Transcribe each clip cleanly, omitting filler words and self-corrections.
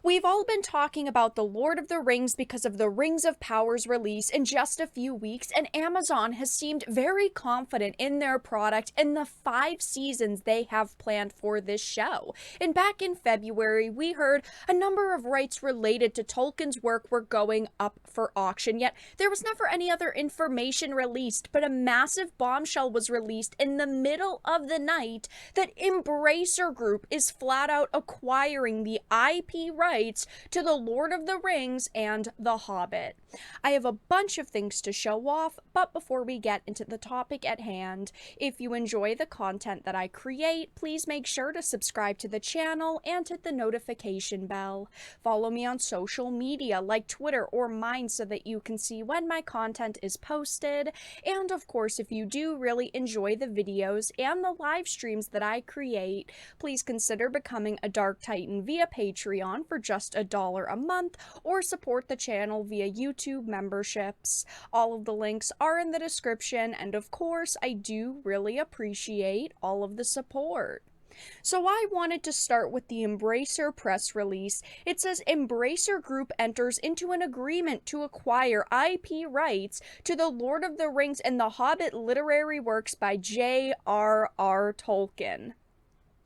We've all been talking about The Lord of the Rings because of the Rings of Power's release in just a few weeks, and Amazon has seemed very confident in their product and the 5 seasons they have planned for this show. And back in February, we heard a number of rights related to Tolkien's work were going up for auction, yet there was never any other information released, but a massive bombshell was released in the middle of the night that Embracer Group is flat out acquiring the IP rights to The Lord of the Rings and The Hobbit. I have a bunch of things to show off, but before we get into the topic at hand, if you enjoy the content that I create, please make sure to subscribe to the channel and hit the notification bell. Follow me on social media like Twitter or mine so that you can see when my content is posted. And of course, if you do really enjoy the videos and the live streams that I create, please consider becoming a Dark Titan via Patreon for just $1 a month, or support the channel via YouTube memberships. All of the links are in the description, and of course, I do really appreciate all of the support. So I wanted to start with the Embracer press release. It says Embracer Group enters into an agreement to acquire IP rights to The Lord of the Rings and The Hobbit literary works by J.R.R. Tolkien.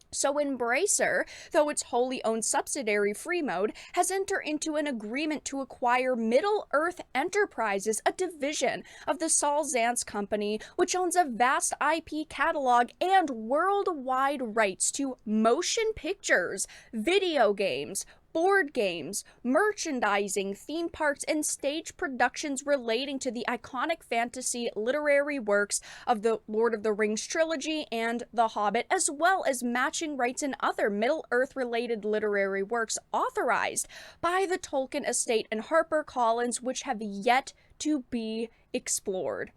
So Embracer, though its wholly owned subsidiary Freemode, has entered into an agreement to acquire Middle-earth Enterprises, a division of the Saul Zaentz Company, which owns a vast IP catalog and worldwide rights to motion pictures, video games, board games, merchandising, theme parks, and stage productions relating to the iconic fantasy literary works of the Lord of the Rings trilogy and The Hobbit, as well as matching rights in other Middle-earth related literary works authorized by the Tolkien estate and HarperCollins, which have yet to be explored.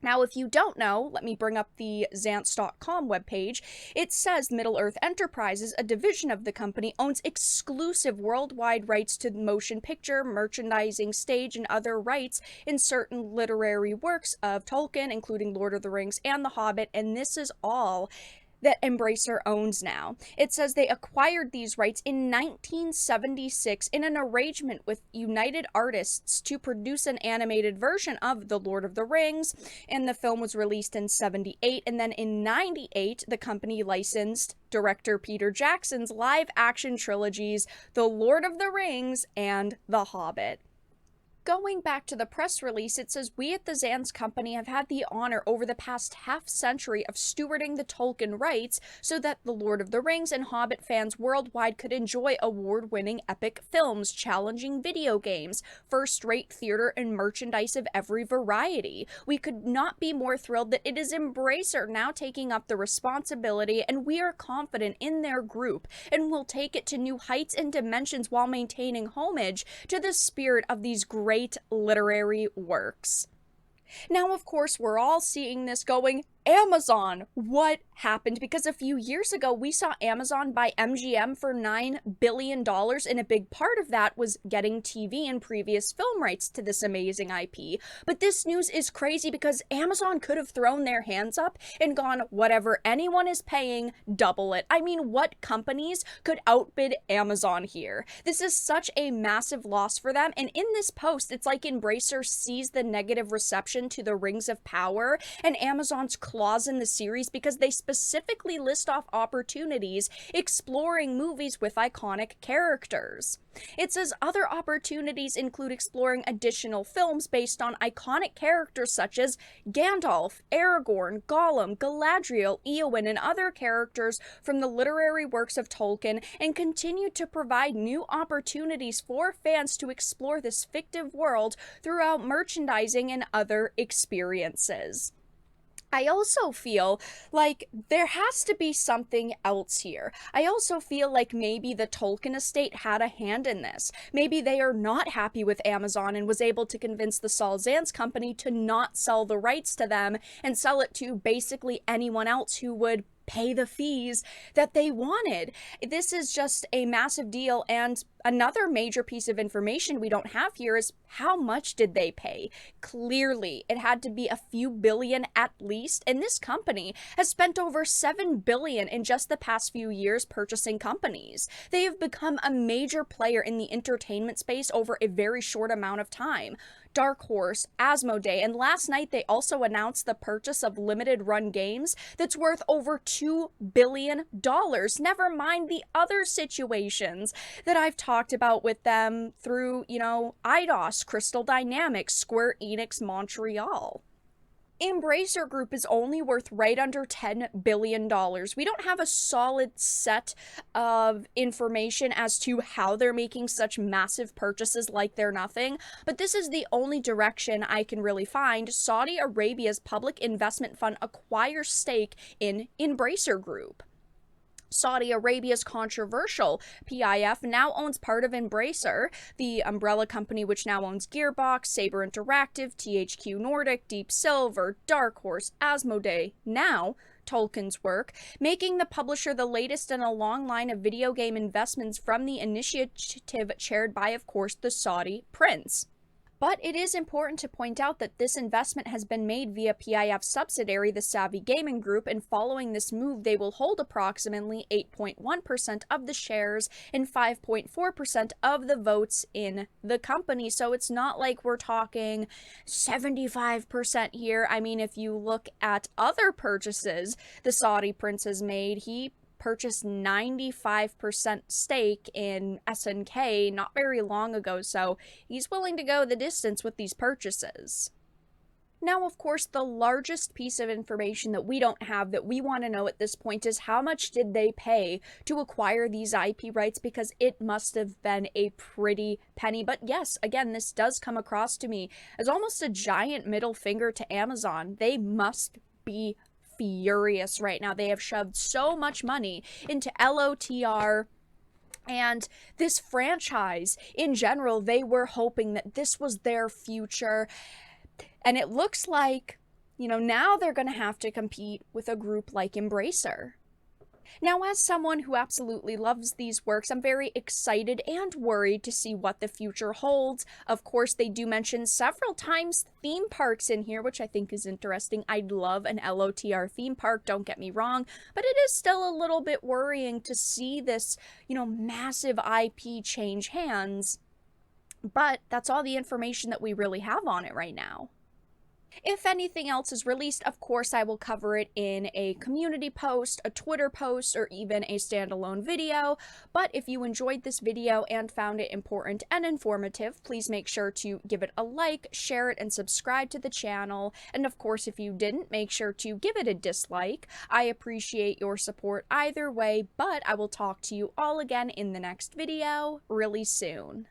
Now, if you don't know, let me bring up the Zaentz.com webpage. It says Middle-earth Enterprises, a division of the company, owns exclusive worldwide rights to motion picture, merchandising, stage, and other rights in certain literary works of Tolkien, including Lord of the Rings and The Hobbit, and this is all that Embracer owns now. It says they acquired these rights in 1976 in an arrangement with United Artists to produce an animated version of The Lord of the Rings, and the film was released in 78, and then in 98 the company licensed director Peter Jackson's live-action trilogies The Lord of the Rings and The Hobbit. Going back to the press release, it says, we at the Zaentz Company have had the honor over the past half-century of stewarding the Tolkien rights so that the Lord of the Rings and Hobbit fans worldwide could enjoy award-winning epic films, challenging video games, first-rate theater, and merchandise of every variety. We could not be more thrilled that it is Embracer now taking up the responsibility, and we are confident in their group and will take it to new heights and dimensions while maintaining homage to the spirit of these great literary works. Now, of course, we're all seeing this going, Amazon, what happened? Because a few years ago, we saw Amazon buy MGM for $9 billion, and a big part of that was getting TV and previous film rights to this amazing IP. But this news is crazy because Amazon could have thrown their hands up and gone, whatever anyone is paying, double it. I mean, what companies could outbid Amazon here? This is such a massive loss for them, and in this post, it's like Embracer sees the negative reception to the Rings of Power and Amazon's clause in the series because they specifically list off opportunities exploring movies with iconic characters. It says other opportunities include exploring additional films based on iconic characters such as Gandalf, Aragorn, Gollum, Galadriel, Eowyn, and other characters from the literary works of Tolkien, and continue to provide new opportunities for fans to explore this fictive world throughout merchandising and other experiences. I also feel like there has to be something else here. I also feel like maybe the Tolkien estate had a hand in this. Maybe they are not happy with Amazon and was able to convince the Saul Zaentz Company to not sell the rights to them and sell it to basically anyone else who would pay the fees that they wanted. This is just a massive deal, and Another major piece of information we don't have here is how much did they pay? Clearly, it had to be a few billion at least, and this company has spent over $7 billion in just the past few years purchasing companies. They have become a major player in the entertainment space over a very short amount of time. Dark Horse, Asmodee, and last night they also announced the purchase of limited run games that's worth over $2 billion. Never mind the other situations that I've talked about with them through, Eidos, Crystal Dynamics, Square Enix Montreal. Embracer Group is only worth right under $10 billion. We don't have a solid set of information as to how they're making such massive purchases like they're nothing, but this is the only direction I can really find. Saudi Arabia's public investment fund acquires stake in Embracer Group. Saudi Arabia's controversial PIF now owns part of Embracer, the umbrella company which now owns Gearbox, Saber Interactive, THQ Nordic, Deep Silver, Dark Horse, Asmodee, now Tolkien's work, making the publisher the latest in a long line of video game investments from the initiative chaired by, of course, the Saudi prince. But it is important to point out that this investment has been made via PIF's subsidiary, the Savvy Gaming Group, and following this move, they will hold approximately 8.1% of the shares and 5.4% of the votes in the company. So it's not like we're talking 75% here. I mean, if you look at other purchases the Saudi prince has made, he purchased 95% stake in SNK not very long ago, so he's willing to go the distance with these purchases. Now, of course, the largest piece of information that we don't have that we want to know at this point is how much did they pay to acquire these IP rights, because it must have been a pretty penny. But yes, again, this does come across to me as almost a giant middle finger to Amazon. They must be furious right now. They have shoved so much money into LOTR and this franchise in general. They were hoping that this was their future, and it looks like, now they're going to have to compete with a group like Embracer. Now, as someone who absolutely loves these works, I'm very excited and worried to see what the future holds. Of course, they do mention several times theme parks in here, which I think is interesting. I'd love an LOTR theme park, don't get me wrong, but it is still a little bit worrying to see this, massive IP change hands. But that's all the information that we really have on it right now. If anything else is released, of course, I will cover it in a community post, a Twitter post, or even a standalone video. But if you enjoyed this video and found it important and informative, please make sure to give it a like, share it, and subscribe to the channel. And of course, if you didn't, make sure to give it a dislike. I appreciate your support either way, but I will talk to you all again in the next video really soon.